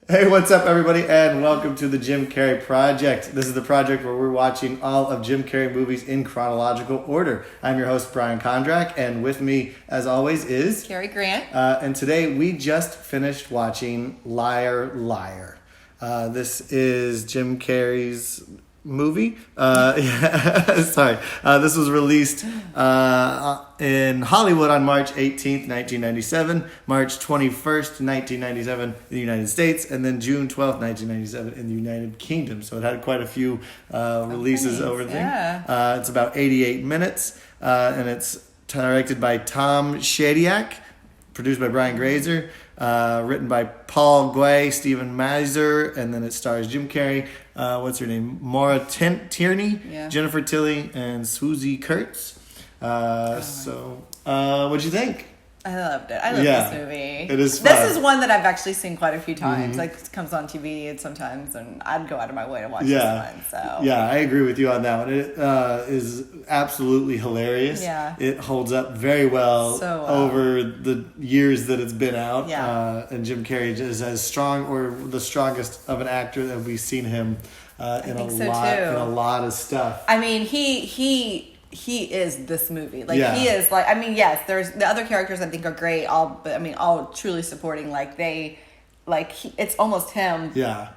Hey, what's up, everybody, and welcome to the Jim Carrey Project. This is the project where we're watching all of Jim Carrey movies in chronological order. I'm your host, Brian Kondrach, and with me, as always, is... Carrie Grant. And today, we just finished watching Liar, Liar. This is Jim Carrey's movie. Sorry. This was released in Hollywood on March 18th, 1997, March 21st, 1997 in the United States, and then June 12th, 1997 in the United Kingdom. So it had quite a few releases over there. Yeah. It's about 88 minutes, and it's directed by Tom Shadyac, produced by Brian Grazer, written by Paul Guay, Stephen Mazur, and then it stars Jim Carrey, what's her name? Maura Tierney, Jennifer Tilly, and Swoosie Kurtz. What'd you think? I loved it. I love this movie. It is fun. This is one that I've actually seen quite a few times. Mm-hmm. Like, it comes on TV and sometimes, and I'd go out of my way to watch this one. So yeah, I agree with you on that one. It is absolutely hilarious. Yeah. It holds up very well, over the years that it's been out. Yeah. And Jim Carrey is as strong or the strongest of an actor that we've seen him in a lot of stuff. I mean, he is this movie. Like, he is like, I mean, yes, there's the other characters I think are great, all truly supporting, it's almost him. Yeah.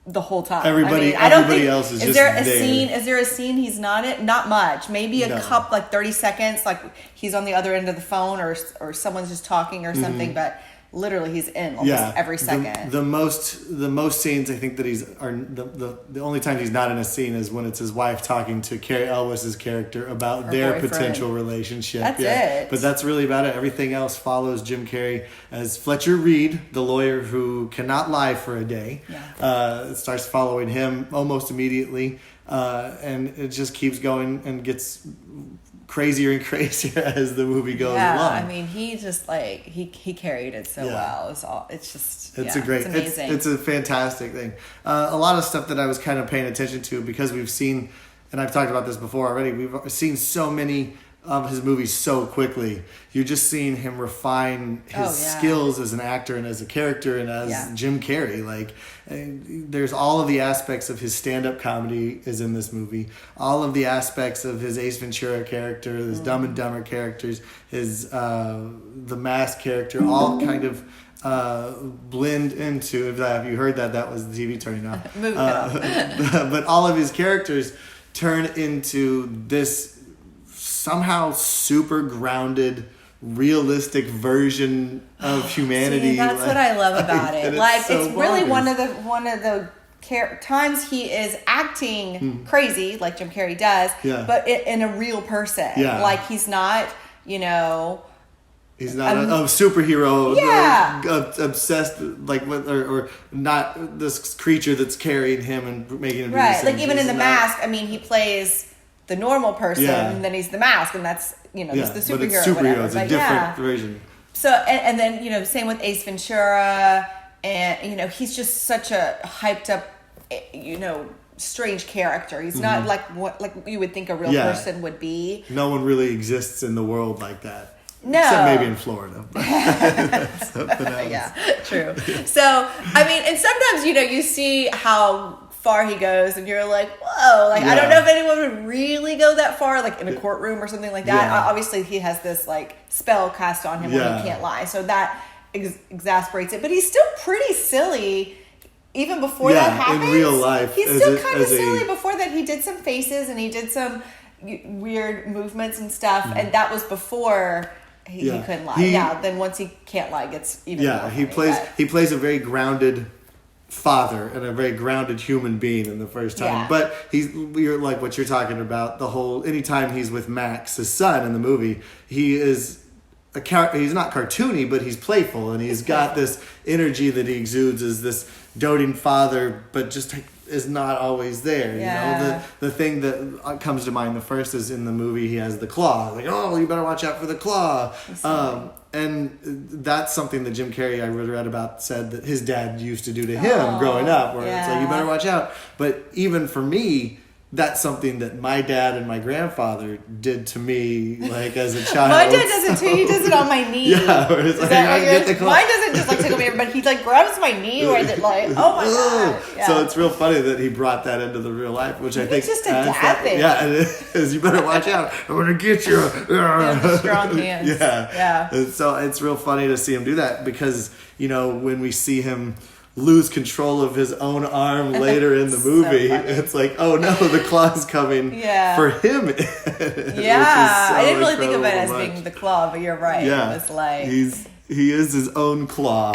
The whole time. Everybody else is just there. Is there a scene he's not in? Not much. Maybe a couple, 30 seconds, like he's on the other end of the phone or someone's just talking or something, but literally he's in almost every second. The most scenes I think that the only time he's not in a scene is when it's his wife talking to Carrie Elwes's character about their potential relationship. That's it. But that's really about it. Everything else follows Jim Carrey as Fletcher Reed, the lawyer who cannot lie for a day. Yeah. It starts following him almost immediately, and it just keeps going and gets crazier and crazier as the movie goes along. I mean, he just he carried it so well. It's amazing. It's a fantastic thing. A lot of stuff that I was kind of paying attention to because we've seen, and I've talked about this before already, we've seen so many of his movies so quickly. You're just seeing him refine his skills as an actor and as a character and as Jim Carrey. Like, there's all of the aspects of his stand-up comedy is in this movie. All of the aspects of his Ace Ventura character, his Dumb and Dumber characters, his the Mask character, all kind of blend into. If you heard that, that was the TV turning off. Move it up. But all of his characters turn into this somehow super grounded, realistic version of humanity. See, that's what I love about it. Like, it's really one of the times he is acting crazy, like Jim Carrey does, but in a real person. Yeah. Like, he's not, He's not a superhero, obsessed or not this creature that's carrying him and making him do right. Like, even in The Mask, I mean, he plays the normal person, and then he's the Mask, and that's just the superhero. But it's superhero. It's a different version. So and then same with Ace Ventura, and he's just such a hyped up, strange character. He's not like you would think a real person would be. No one really exists in the world like that. No. Except maybe in Florida. Yeah, true. So, I mean, and sometimes, you see how far he goes and you're like, whoa, I don't know if anyone would really go that far, like in a courtroom or something like that. Obviously he has this spell cast on him when he can't lie, so that exasperates it, but he's still pretty silly even before that happens. In real life he's still kind of silly. Before that, he did some faces and he did some weird movements and stuff, and that was before he couldn't lie. Then once he can't lie, it gets even more funny. He plays a very grounded father and a very grounded human being in the first time, but you're like what you're talking about, the whole anytime he's with Max, his son in the movie, he is he's not cartoony, but he's playful, and he's got this energy that he exudes as this doting father, but just is not always there. The thing that comes to mind the first is in the movie he has the claw, like, oh, you better watch out for the claw. And that's something that Jim Carrey, I read about, said that his dad used to do to him growing up, where it's like, you better watch out. But even for me, that's something that my dad and my grandfather did to me, like, as a child. My dad does it too. He does it on my knee. Yeah, or it's like, mine doesn't just like tickle me, but he like grabs my knee where it's like, oh my god. Yeah. So it's real funny that he brought that into the real life, which I think it's just a dad thing. Yeah, it is. You better watch out. I'm gonna get you. Strong hands. Yeah. And so it's real funny to see him do that because when we see him lose control of his own arm later in the movie, it's like, oh no, the claw's coming for him. Yeah, I didn't really think of it as being the claw, but you're right. Yeah, it's like he is his own claw.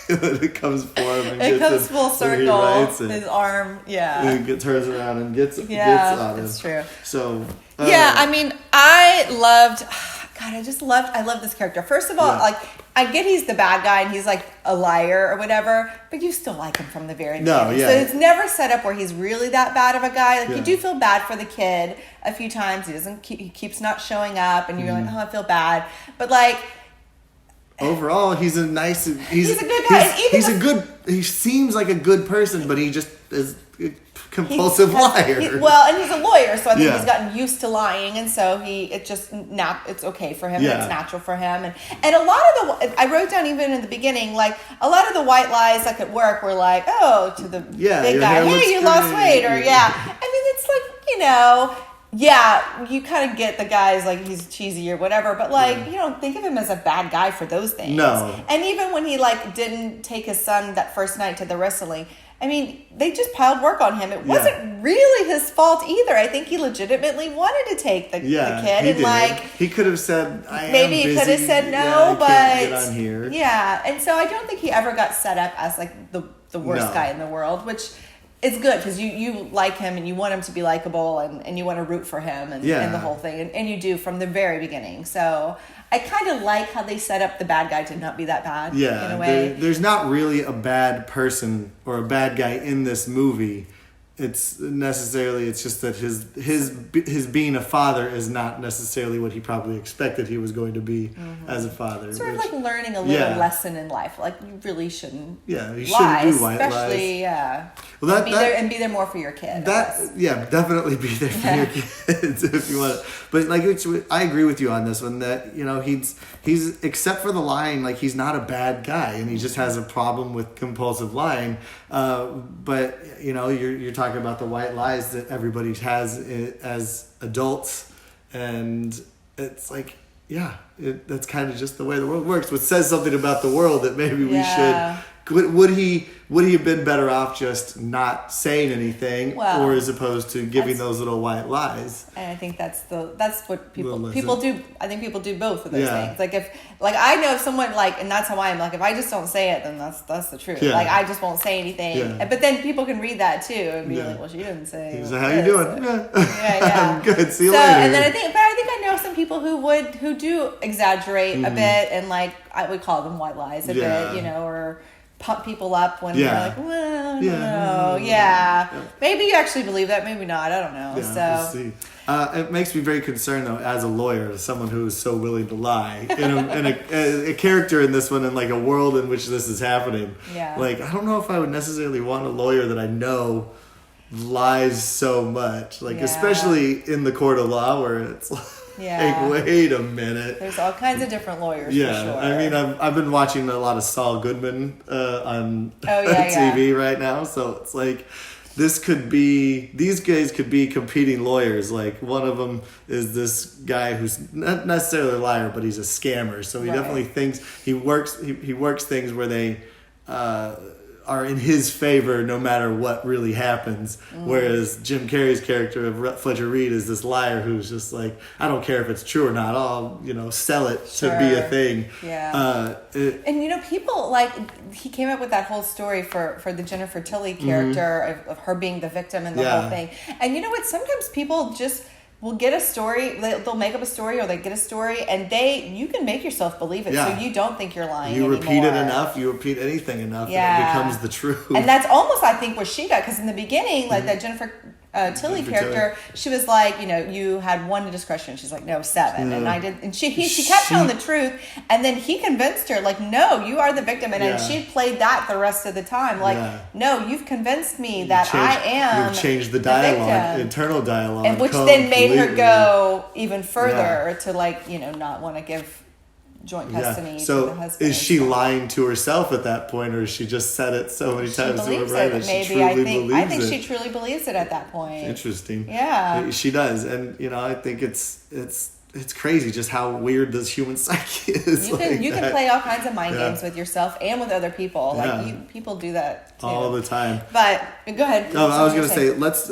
It comes for him. It comes full circle. His arm, and he turns around and gets on him. It's true. So I mean, I love this character. First of all, like, I get he's the bad guy and he's like a liar or whatever, but you still like him from the very beginning. So it's never set up where he's really that bad of a guy. Like, you do feel bad for the kid a few times. He keeps not showing up, and you're like, oh, I feel bad. But like, overall, he's a good guy. He seems like a good person, but he just is a compulsive liar. And he's a lawyer, so I think he's gotten used to lying, and so it's okay for him. Yeah. It's natural for him, and a lot of I wrote down even in the beginning, like a lot of the white lies like at work were like, oh, to the big guy, hey, you lost weight, or I mean, it's like, you kind of get the guys like he's cheesy or whatever, but like you don't think of him as a bad guy for those things. No. And even when he like didn't take his son that first night to the wrestling, I mean, they just piled work on him. It wasn't really his fault either. I think he legitimately wanted to take the kid, and like he could have said, maybe he could have said no, but can't get on here. Yeah, and so I don't think he ever got set up as like the worst guy in the world, which. It's good because you like him and you want him to be likable and you want to root for him and the whole thing. And you do from the very beginning. So I kind of like how they set up the bad guy to not be that bad in a way. There's not really a bad person or a bad guy in this movie. It's just that his being a father is not necessarily what he probably expected he was going to be as a father. Sort of like learning a little lesson in life. Like, you really shouldn't you shouldn't do white especially, lies. Well, be there more for your kid. Definitely be there for your kids if you want it. But like, I agree with you on this one that, he's except for the lying, like, he's not a bad guy and he just has a problem with compulsive lying. But you're talking about the white lies that everybody has as adults, and it's like, that's kind of just the way the world works, which says something about the world that maybe we should. Would he have been better off just not saying anything, or as opposed to giving those little white lies? And I think that's what people do. I think people do both of those things. Like I know if someone and that's how I am. Like, if I just don't say it, then that's the truth. Yeah. Like, I just won't say anything. Yeah. But then people can read that too and be like, well, she didn't say. So how you doing? Yeah. I'm good. See you later. And then I think I know some people who do exaggerate a bit, and like, I would call them white lies a bit, or pump people up when you're like, well, no. Maybe you actually believe that, maybe not. I don't know. We'll see. It makes me very concerned, though, as a lawyer, as someone who is so willing to lie, in a character in this one, in like a world in which this is happening. Yeah. Like, I don't know if I would necessarily want a lawyer that I know lies so much, like especially in the court of law, where it's like, wait a minute. There's all kinds of different lawyers. For sure. I mean, I've been watching a lot of Saul Goodman on TV right now, so it's like, these guys could be competing lawyers. Like, one of them is this guy who's not necessarily a liar, but he's a scammer. So he definitely thinks he works things where they are in his favor no matter what really happens. Whereas Jim Carrey's character of Fletcher Reed is this liar who's just like, I don't care if it's true or not, I'll sell it to be a thing. And people he came up with that whole story for the Jennifer Tilly character of her being the victim and the whole thing. And you know what, sometimes people just will get a story, they'll make up a story, or they get a story, and you can make yourself believe it, so you don't think you're lying anymore. Repeat it enough, you repeat anything enough, and it becomes the truth. And that's almost, I think, what she got, because in the beginning, like that Jennifer Tilly character, she was like, you had one discretion. She's like, no, 7. And I did, and she kept telling the truth. And then he convinced her, like, no, you are the victim. And she played that the rest of the time. Like, no, you've convinced me that I am. You've changed the dialogue, internal dialogue. And which then made her go even further to, like, not want to give joint custody to the husband. Is she lying to herself at that point, or has she just said it so many times to her brain that she truly believes it? I think she truly believes it at that point. Interesting. Yeah. She does. And, I think it's crazy just how weird this human psyche is. You can play all kinds of mind games with yourself and with other people. Like, people do that too. All the time. But, go ahead. No, I was going to say, let's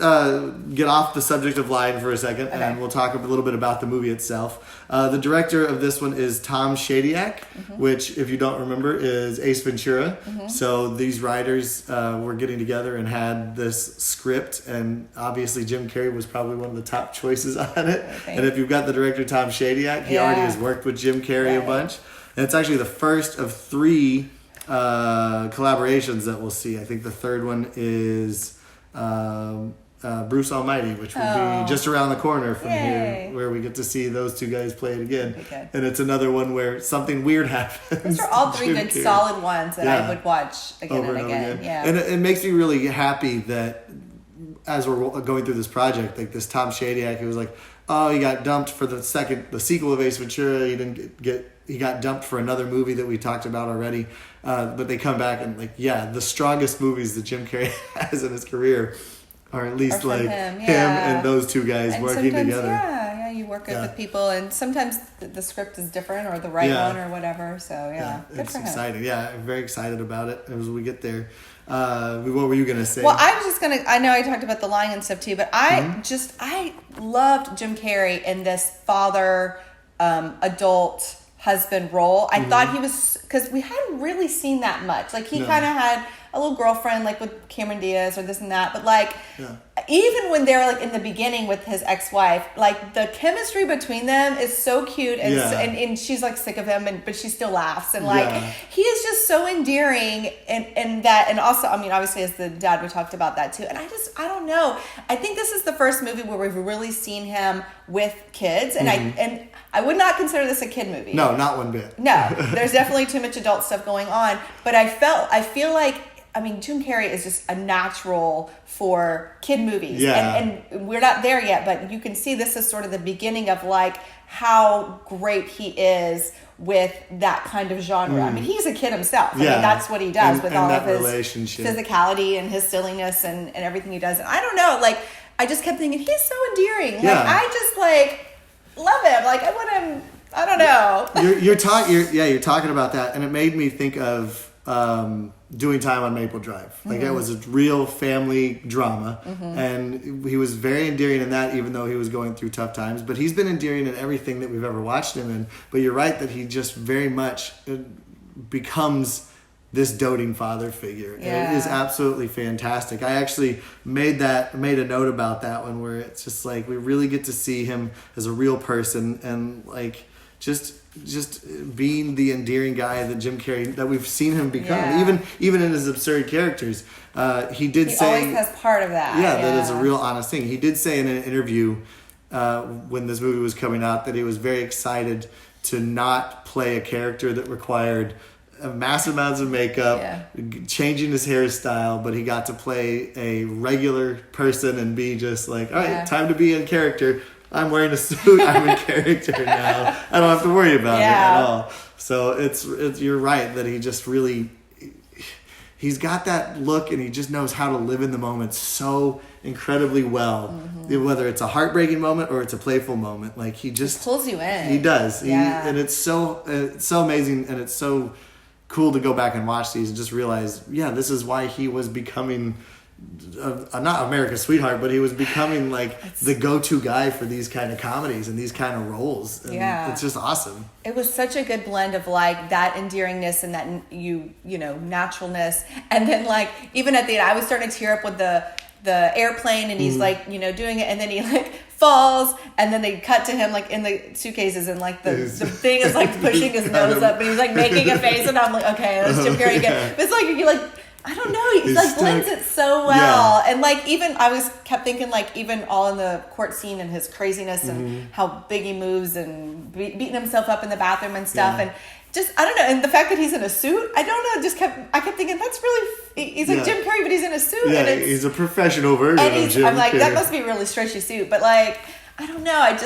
get off the subject of lying for a second, and we'll talk a little bit about the movie itself. The director of this one is Tom Shadyac, which, if you don't remember, is Ace Ventura. So these writers were getting together and had this script, and obviously Jim Carrey was probably one of the top choices on it. And if you've got the director Tom Shadyac, he already has worked with Jim Carrey a bunch. And it's actually the first of 3 collaborations that we'll see. I think the third one is Bruce Almighty, which will be just around the corner from here, where we get to see those 2 guys play it again. And it's another one where something weird happens. Those are all 3 good, solid ones that I would watch again and again. Yeah. And it makes me really happy that as we're going through this project, like this Tom Shadyac, who was like, oh, he got dumped for the sequel of Ace Ventura. He got dumped for another movie that we talked about already. But they come back and the strongest movies that Jim Carrey has in his career are at least him and those 2 guys working together. Yeah, you work with people, and sometimes the script is different or the right one or whatever. So good it's for him. Exciting. Yeah, I'm very excited about it as we get there. What were you gonna say? Well, I was just gonna. I know I talked about the lying and stuff too, but I loved Jim Carrey in this father, adult husband role. I thought he was, because we hadn't really seen that much. Like, he kind of had a little girlfriend, like with Cameron Diaz or this and that, but like even when they're like in the beginning with his ex-wife, like the chemistry between them is so cute, and and she's like sick of him, but she still laughs, and like he is just so endearing, and that, and also, I mean, obviously as the dad we talked about that too, and I don't know, I think this is the first movie where we've really seen him with kids, and I would not consider this a kid movie. No, not one bit. No, there's definitely too much adult stuff going on, but I feel like, I mean, Jim Carrey is just a natural for kid movies. Yeah. And we're not there yet, but you can see this is sort of the beginning of like how great he is with that kind of genre. I mean, he's a kid himself. I mean, that's what he does with all of his physicality and his silliness and everything he does. And I don't know, like, I just kept thinking, he's so endearing. Like, I just like love him. Like, I want him, I don't know. You're talking about that, and it made me think of Doing Time on Maple Drive. Like, that was a real family drama, and he was very endearing in that, even though he was going through tough times. But he's been endearing in everything that we've ever watched him in. But you're right that he just very much becomes this doting father figure. And it is absolutely fantastic. I actually made a note about that one, where it's just like we really get to see him as a real person, and like just being the endearing guy that Jim Carrey, that we've seen him become, even in his absurd characters. He always has part of that. That is a real honest thing. He did say in an interview when this movie was coming out that he was very excited to not play a character that required massive amounts of makeup, changing his hairstyle, but he got to play a regular person and be just like, all right, time to be in character. I'm wearing a suit. I'm in character now. I don't have to worry about it at all. So it's you're right that he just really, he's got that look, and he just knows how to live in the moment so incredibly well. Whether it's a heartbreaking moment or it's a playful moment, like he pulls you in. He does. And it's so amazing, and it's so cool to go back and watch these and just realize, this is why he was becoming not America's sweetheart, but he was becoming like the go-to guy for these kind of comedies and these kind of roles. And it's just awesome. It was such a good blend of like that endearingness and that you know naturalness, and then like even at the end I was starting to tear up with the airplane, and he's like, you know, doing it, and then he like falls, and then they cut to him like in the suitcases, and like the thing is like pushing his nose up, and he's like making a face, and I'm like, okay, that's Jim Carrey again. But it's like you like I don't know. He like blends it so well, and like even kept thinking like even all in the court scene and his craziness and how big he moves and beating himself up in the bathroom and stuff, and just I don't know, and the fact that he's in a suit, I don't know. I kept thinking that's really he's like Jim Carrey, but he's in a suit. Yeah, and he's a professional version of Jim Carrey. I'm like that must be a really stretchy suit, but like I don't know.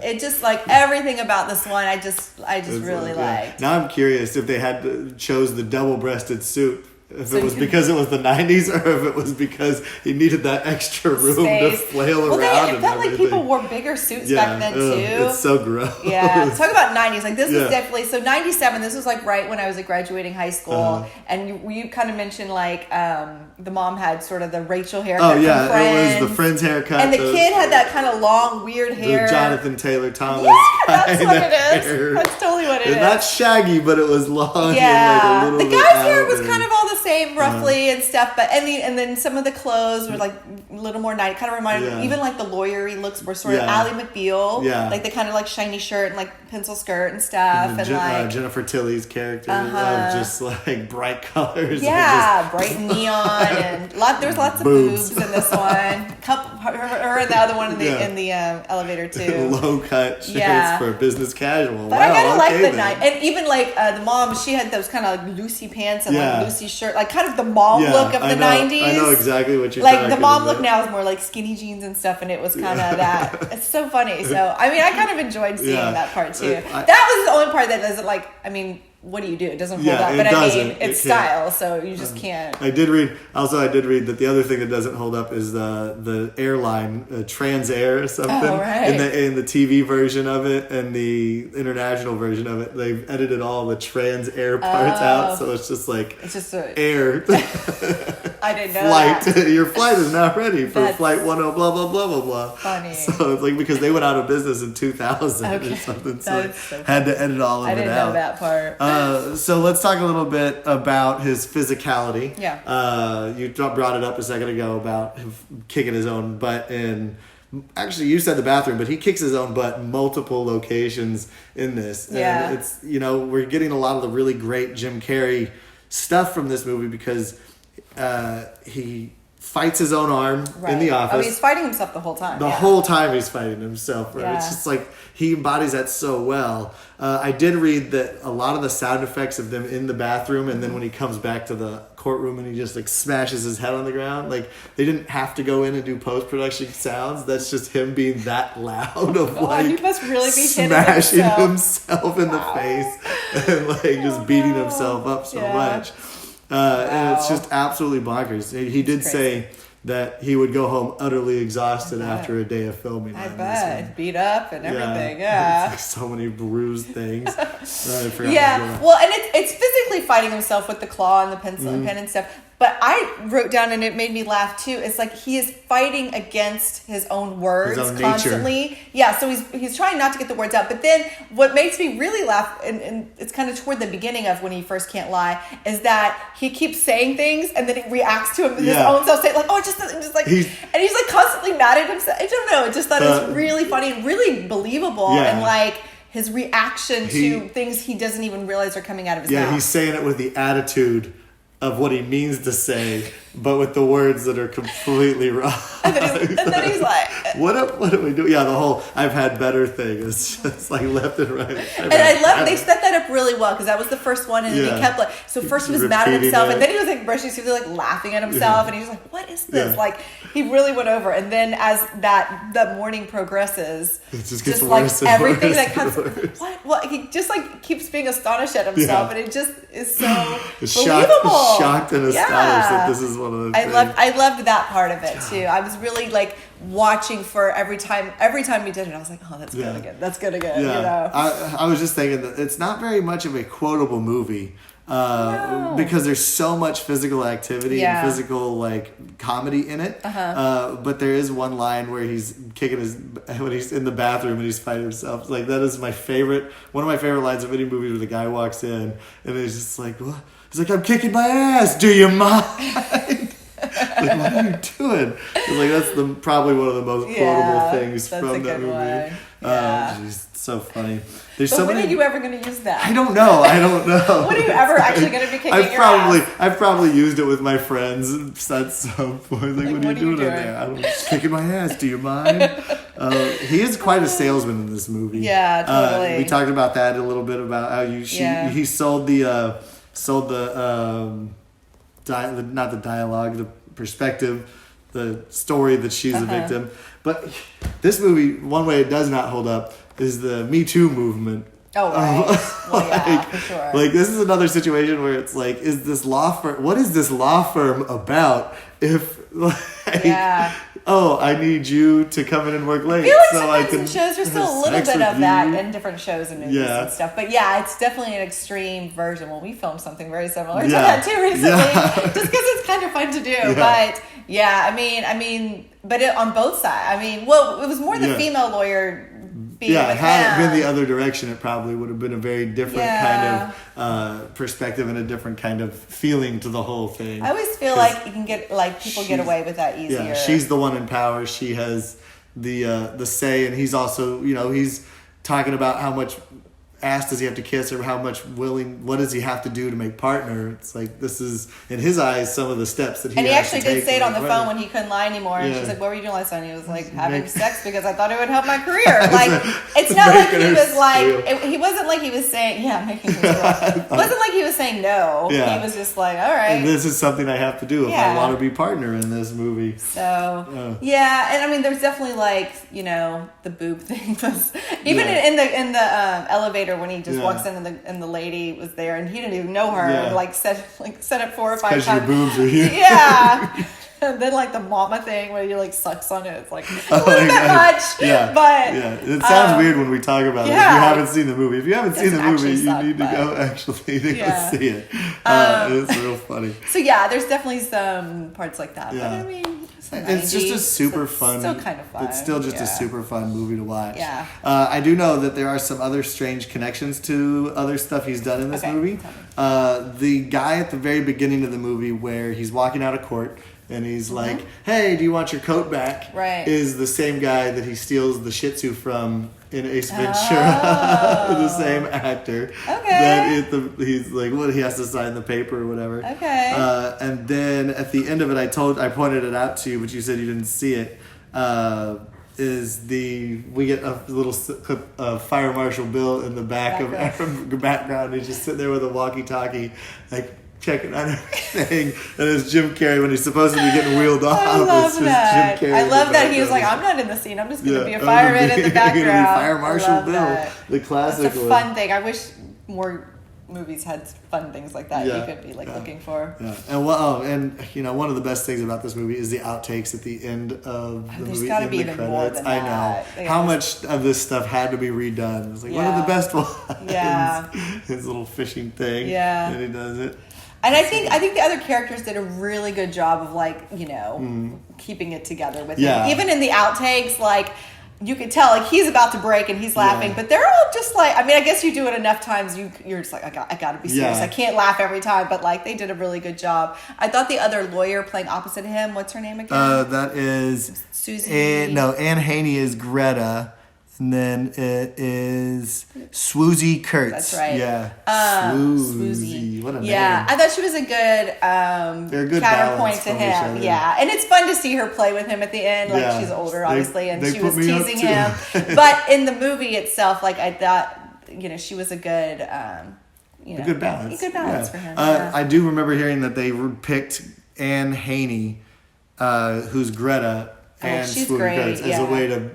It just like everything about this one, I just really liked. Now I'm curious if they had chose the double-breasted suit. If it was because it was the 90s or if it was because he needed that extra room to flail around. It felt like people wore bigger suits back then too. It's so gross. Yeah, talk about 90s. Like this was definitely, so 97, this was like right when I was like graduating high school. And you kind of mentioned like the mom had sort of the Rachel haircut from Friends. It was the Friends haircut. And the kid had that kind of long, weird hair. The Jonathan Taylor Thomas. Yeah, that's what it is. Hair. That's totally what it is. Not shaggy, but it was long. Yeah, and like a little the guy's hair was kind of all the same roughly and stuff, but and then some of the clothes were like a little more night. Kind of reminded me, even like the lawyery looks were sort of Ally McBeal. Yeah, like the kind of like shiny shirt and like pencil skirt and stuff, and like Jennifer Tilly's character of just like bright colors. Yeah, bright and neon, and there was lots of boobs in this one. Her and the other one in the elevator too. Low cut shirts for business casual. But I kind of like the night, and even like the mom, she had those kind of like Lucy pants and like Lucy shirt, like kind of the mom look of the 90s. I know exactly what you're like talking the mom about. look now is more like skinny jeans and stuff, and it was kind of that. It's so funny. So I mean, I kind of enjoyed seeing that part too. That was the only part that doesn't like. I mean, what do? It doesn't hold up. But I mean, it's style, so you just can't. I did read that the other thing that doesn't hold up is the airline, Transair or something. Oh, right. In the TV version of it and the international version of it, they've edited all the Transair parts out, so it's just air. I didn't know flight. that. Your flight is now ready for flight 10 blah blah blah blah blah. Funny. So it's like because they went out of business in 2000 or something, so had to edit all of it out. I didn't know that part. So let's talk a little bit about his physicality. Yeah. You brought it up a second ago about him kicking his own butt in. Actually, you said the bathroom, but he kicks his own butt in multiple locations in this. Yeah. And it's, we're getting a lot of the really great Jim Carrey stuff from this movie because he fights his own arm in the office. Oh, he's fighting himself the whole time. The whole time he's fighting himself. Right? It's just like he embodies that so well. I did read that a lot of the sound effects of them in the bathroom and then when he comes back to the courtroom and he just like smashes his head on the ground, like they didn't have to go in and do post-production sounds. That's just him being that loud of he must really be smashing himself in the face and like just beating himself up so much. And it's just absolutely bonkers. He did say that he would go home utterly exhausted after a day of filming. I bet. Beat up and everything. Yeah. Like so many bruised things. Well, and it's physically fighting himself with the claw and the pencil and pen and stuff. But I wrote down, and it made me laugh too, it's like he is fighting against his own words constantly. Nature. Yeah, so he's trying not to get the words out. But then what makes me really laugh, and it's kind of toward the beginning of when he first can't lie, is that he keeps saying things and then he reacts to him his own self, saying like, and he's like constantly mad at himself. I don't know, I just thought it was really funny and really believable and like his reaction to things he doesn't even realize are coming out of his mouth. Yeah, he's saying it with the attitude of what he means to say, but with the words that are completely wrong. And then he's like, what do we do? Yeah, the whole I've had better thing is just like left and right. I love they set that up really well because that was the first one, and he kept like, so first he was mad at himself, and then he was like brushing his teeth, like laughing at himself, and he was like, what is this? Like he really went over, and then as that morning progresses, it just gets worse and everything worse that comes, what he just like keeps being astonished at himself, and it just is so believable. Shocked and astonished that this is one of the things. I loved that part of it too. I was really like watching for every time he did it. I was like, oh, that's good again. That's good again. Yeah. I was just thinking that it's not very much of a quotable movie because there's so much physical activity and physical like comedy in it. But there is one line where he's when he's in the bathroom and he's fighting himself. Like that is one of my favorite lines of any movie where the guy walks in and he's just like, what? He's like, I'm kicking my ass. Do you mind? Like, what are you doing? It's like, that's probably one of the most quotable things from that movie. Yeah. She's so funny. But when are you ever going to use that? I don't know. When are you ever actually going to be kicking your ass? I've probably used it with my friends at some point. Like, what are you doing in there? I'm just kicking my ass. Do you mind? He is quite a salesman in this movie. Yeah, totally. We talked about that a little bit about how he sold the not the dialogue, the perspective, the story that she's a victim. But this movie, one way it does not hold up is the Me Too movement. Oh, right. Well, yeah, for sure. Like, this is another situation where it's like, what is this law firm about if, I need you to come in and work late. I feel like so sometimes in shows there's still a little bit of that in different shows and movies and stuff. But yeah, it's definitely an extreme version. Well, we filmed something very similar to that too recently. Just because it's kind of fun to do. Yeah. But yeah, I mean, but on both sides. It was more the female lawyer being with had him. it been the other direction, it probably would have been a very different kind of perspective and a different kind of feeling to the whole thing. I always feel like you can get people get away with that easier. Yeah, she's the one in power. She has the say, and he's also, he's talking about how much ass does he have to kiss, or what does he have to do to make partner. It's like, this is, in his eyes, some of the steps that he has to take. And he actually did say it on the phone when he couldn't lie anymore. And she's like, what were you doing last night? And he was like, having sex because I thought it would help my career. Like, it's not like he was like, he wasn't like he was saying, making me it wasn't like he was saying no. He was just like, all right. And this is something I have to do if I want to be partner in this movie. So, and there's definitely the boob thing was, even in the elevator when he just walks in and the lady was there and he didn't even know her, said it 4 or 5 times. Because your boobs are here. Yeah. And then the mama thing where he sucks on it, it's like a little bit much. Yeah. But it sounds weird when we talk about it. If you haven't seen the movie. If you haven't seen the movie, you need to go actually to go see it. It's real funny. So there's definitely some parts like that. Yeah. But it's just a super fun. Still kind of fun. It's still just a super fun movie to watch. Yeah. I do know that there are some other strange connections to other stuff he's done in this movie. The guy at the very beginning of the movie where he's walking out of court and he's like, "Hey, do you want your coat back?" Right. Is the same guy that he steals the Shih Tzu from in Ace Ventura. The same actor. Okay. He's like, what? He has to sign the paper or whatever. Okay. And then at the end of it, I pointed it out to you, but you said you didn't see it. We get a little clip of Fire Marshal Bill in the background. He's just sitting there with a walkie-talkie, checking on everything, and it's Jim Carrey when he's supposed to be getting wheeled off. I love that. I love that he was like, "I'm not in the scene. I'm just going to be a fireman in the background." Be Fire Marshal Bill, the classic. It's a fun thing. I wish more movies had fun things like that you could be looking for. Yeah. And one of the best things about this movie is the outtakes at the end of the movie. There's got to be even more than I that. know. How much of this stuff had to be redone. It's like one of the best ones. Yeah. His little fishing thing. Yeah. And he does it. And I think the other characters did a really good job of keeping it together with him. Even in the outtakes, you could tell he's about to break and he's laughing, but they're all just I guess you do it enough times, you're just like, I gotta be serious. I can't laugh every time, but they did a really good job. I thought the other lawyer playing opposite him, what's her name again? That is Susie. Anne Haney is Greta. And then it is Swoozie Kurtz. That's right. Yeah. Swoozie. What a name. Yeah, I thought she was a good counterpoint to him. Yeah, and it's fun to see her play with him at the end. She's older, obviously, and she was teasing him. But in the movie itself, I thought, she was a good, a good balance. A good balance for him. I do remember hearing that they picked Anne Haney, who's Greta, and Swoozie Kurtz as a way to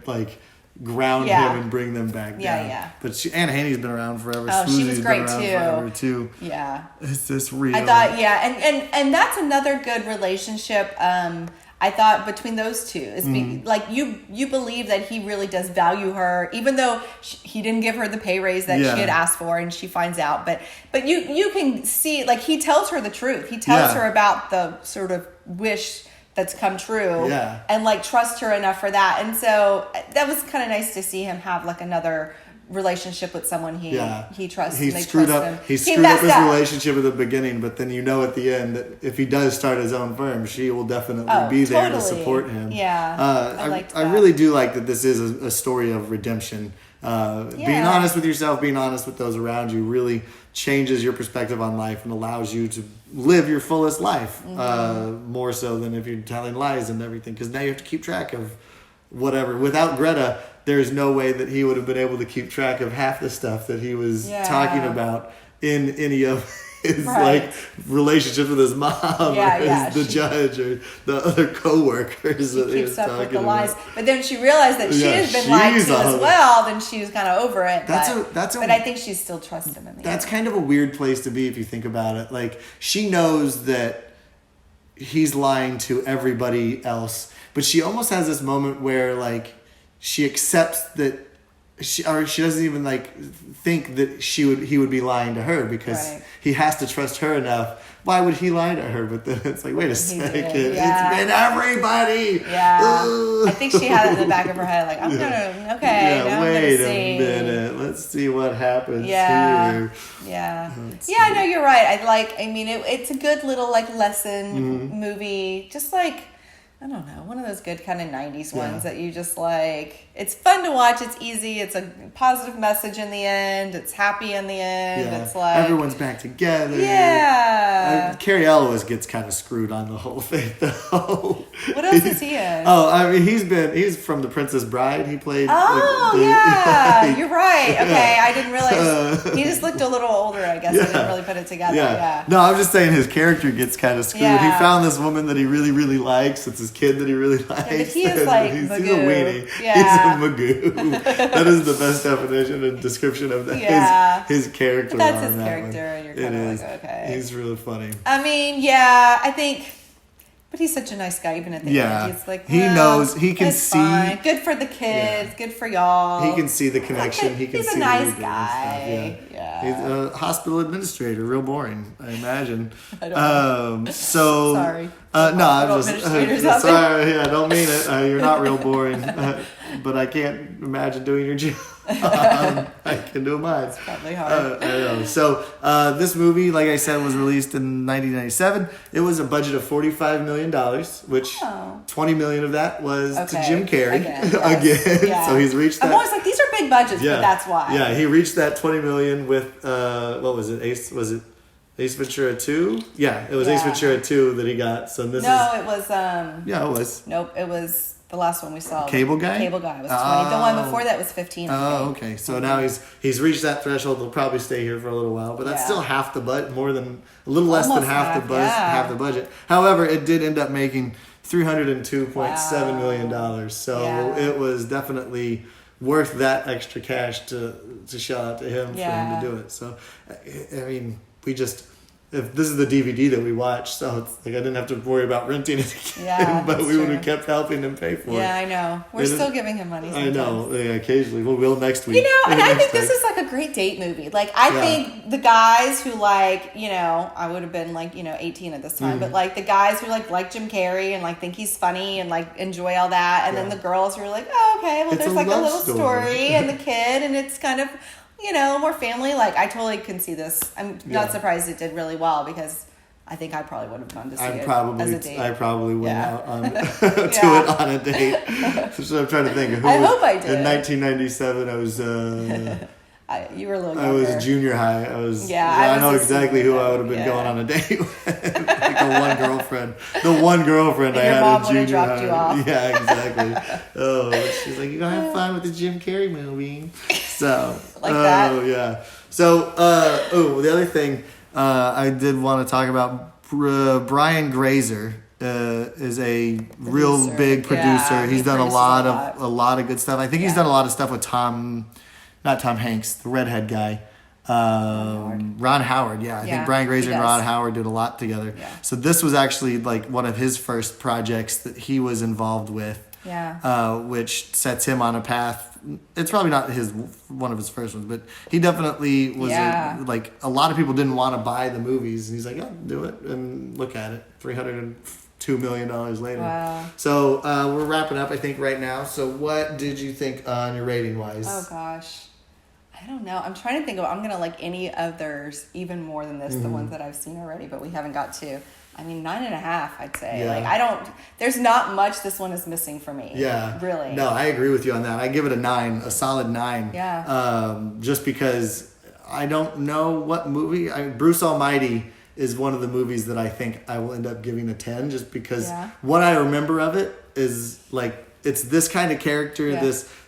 ground him and bring them back down. Yeah. But Anne Haney's been around forever. Oh, she was great been around forever too. Yeah. Is this real? I thought, and that's another good relationship. I thought between those two is you believe that he really does value her, even though he didn't give her the pay raise that she had asked for, and she finds out. But you can see he tells her the truth. He tells her about the sort of wish that's come true, and trust her enough for that. And so that was kind of nice to see him have another relationship with someone he trusts. He and they screwed trust up. him. He screwed up his relationship at the beginning, but then at the end that if he does start his own firm, she will definitely be there to support him. Yeah, I really do like that this is a story of redemption. Being honest with yourself, being honest with those around you, really changes your perspective on life and allows you to live your fullest life, more so than if you're telling lies and everything. Because now you have to keep track of whatever. Without Greta, there's no way that he would have been able to keep track of half the stuff that he was talking about in any of his relationships with his mom or the judge or the other co-workers. She keeps up with the lies. But then she realized that she has been lied to as well, then she was kind of over it. But I think she still trusts him in the end. That's kind of a weird place to be if you think about it. Like, she knows that he's lying to everybody else, but she almost has this moment where, like, she accepts that she doesn't even think that he would be lying to her because he has to trust her enough. Why would he lie to her? But then it's like, wait a second, it's been everybody. Yeah, I think she had it in the back of her head, like, I'm gonna wait a minute, let's see what happens here. I know you're right. It's a good little lesson movie, just like, I don't know, one of those good kind of 90s ones that you just like. It's fun to watch. It's easy. It's a positive message in the end. It's happy in the end. Yeah. It's like everyone's back together. Yeah. Carrie always gets kind of screwed on the whole thing, though. What else is he in? He's from The Princess Bride. He played. You're right. Okay, I didn't realize he just looked a little older. I guess I didn't really put it together. Yeah. No, I'm just saying his character gets kind of screwed. Yeah. He found this woman that he really, really likes. It's his kid that he really likes. Yeah, but he is like he's a Magoo. weenie. Yeah. He's a Magoo. That is the best definition and description of his character. But that's his character, and you're kind of like, okay. He's really funny. I mean, I think. But he's such a nice guy, even at the end. He's like, he knows, he can see. Fine. Good for the kids, good for y'all. He can see the connection. He's a nice guy. He's a hospital administrator, real boring, I imagine. I don't know. Sorry. No, I'm just sorry. Yeah, I don't mean it. You're not real boring, but I can't imagine doing your job. I can do mine. It's probably hard. I know. So this movie, like I said, was released in 1997. It was a budget of $45 million, which $20 million of that was to Jim Carrey again. Yeah. So he's reached that. I'm always like, these are big budgets, but that's why. Yeah, he reached that $20 million with what was it? Ace Ventura 2? Yeah, it was Ace Ventura 2 that he got. So this it was it was. Nope, it was the last one we saw. Cable Guy? Cable Guy was 20. The one before that was 15. Okay. So now he's reached that threshold. He'll probably stay here for a little while, but that's still half the budget, a little less than half the budget. However, it did end up making $302.7 million. So it was definitely worth that extra cash to shell out to him for him to do it. So I mean, if this is the DVD that we watched, so it's like I didn't have to worry about renting it again, but we would have kept helping him pay for it. Yeah, I know. We're still giving him money sometimes. I know. Yeah, occasionally. We'll next week. And I think this is like a great date movie. Like, I think the guys who I would have been 18 at this time, but the guys who like Jim Carrey and think he's funny and enjoy all that, and then the girls who are like, oh, okay, well, there's a little story and the kid, and it's kind of more family. I totally can see this. I'm not surprised it did really well because I think I probably would have gone to see it as a date. I probably went out on to it on a date. So I'm trying to think. I hope I did. In 1997, I was. You were a little younger. I was junior high. I know exactly who I would have been going on a date with. The one girlfriend. I had in junior high. You off. Yeah, exactly. She's like, you're going to have fun with the Jim Carrey movie. So. that? Oh, yeah. So, the other thing I did want to talk about, Brian Grazer is a real big producer. Yeah, he's done a lot of good stuff. I think he's done a lot of stuff with not Tom Hanks, the redhead guy. Ron Howard. I think Brian Grazer and Ron Howard did a lot together. Yeah. So this was actually one of his first projects that he was involved with. Yeah. Which sets him on a path. It's probably not one of his first ones, but he definitely was a lot of people didn't want to buy the movies, and he's like, "Oh, do it," and look at it, $302 million later. Wow. So we're wrapping up, I think, right now. So what did you think on your rating wise? Oh gosh, I don't know. I'm trying to think of. I'm gonna like any others even more than this. The ones that I've seen already, but we haven't got to. I mean, 9.5. I'd say. Yeah. Like I don't. There's not much this one is missing for me. Yeah. Really. No, I agree with you on that. I give it a 9, a solid 9. Yeah. Just because I don't know what movie. Bruce Almighty is one of the movies that I think I will end up giving a 10, just because what I remember of it is like it's this kind of character.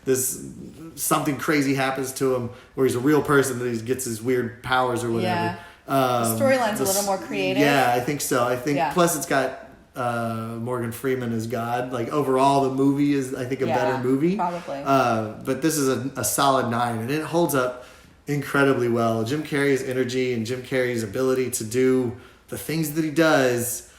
This something crazy happens to him where he's a real person that he gets his weird powers or whatever. Yeah. The storyline's a little more creative. Yeah, I think so. I think plus it's got Morgan Freeman as God. Like overall, the movie is I think a better movie. Probably. But this is a solid 9, and it holds up incredibly well. Jim Carrey's energy and Jim Carrey's ability to do the things that he does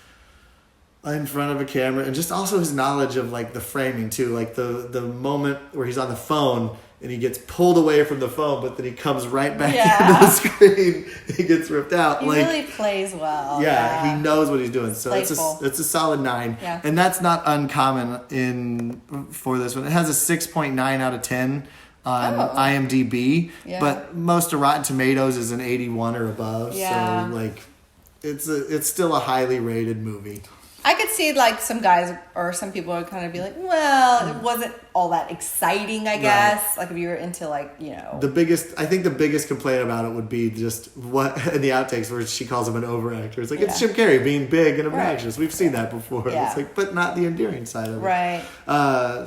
in front of a camera, and just also his knowledge of like the framing too, like the moment where he's on the phone and he gets pulled away from the phone, but then he comes right back into the screen. He gets ripped out. He really plays well. Yeah, he knows what he's doing. So it's a solid 9, and that's not uncommon for this one. It has a 6.9 out of 10 on IMDb, but most of Rotten Tomatoes is an 81 or above. So like, it's still a highly rated movie. I could see like some guys or some people would kind of be like, well, it wasn't all that exciting, I guess. Right. Like if you were into like, I think the biggest complaint about it would be just what in the outtakes where she calls him an overactor. It's like, it's Jim Carrey being big and obnoxious. We've seen that before. Yeah. It's like, but not the endearing side of it. Right.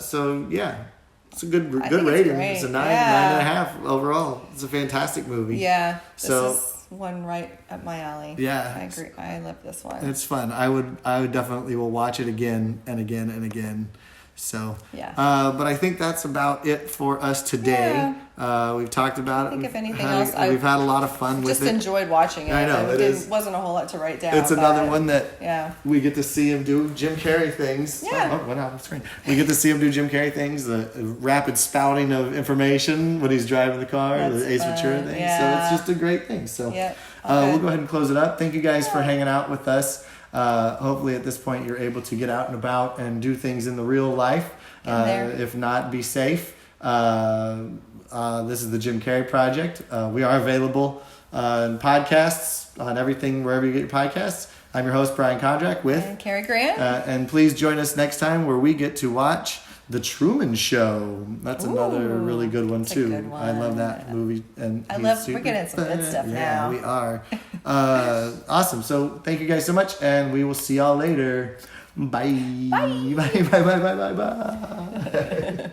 So yeah. It's a good rating. It's a 9.5 overall. It's a fantastic movie. Yeah. This is one right up my alley. Yeah. I agree. I love this one. It's fun. I would definitely will watch it again and again and again. So but I think that's about it for us today. We've talked about it. I think if anything else, we've had a lot of fun with it. Just enjoyed watching it. I know it wasn't a whole lot to write down. It's another one that we get to see him do Jim Carrey things. Yeah. Oh, went out of the screen. We get to see him do Jim Carrey things. The rapid spouting of information when he's driving the car. The Ace Ventura thing. Yeah. So it's just a great thing. So we'll go ahead and close it up. Thank you guys for hanging out with us. Hopefully at this point you're able to get out and about and do things in the real life. If not, be safe. This is the Jim Carrey Project. We are available in podcasts, on everything, wherever you get your podcasts. I'm your host, Brian Kondrach, with Carrie Grant. And please join us next time where we get to watch The Truman Show. That's another really good one, too. Good one. I love that movie. And we're getting some good stuff now. Yeah, we are. Awesome. So thank you guys so much, and we will see y'all later. Bye. Bye. Bye. Bye. Bye. Bye. Bye. Bye.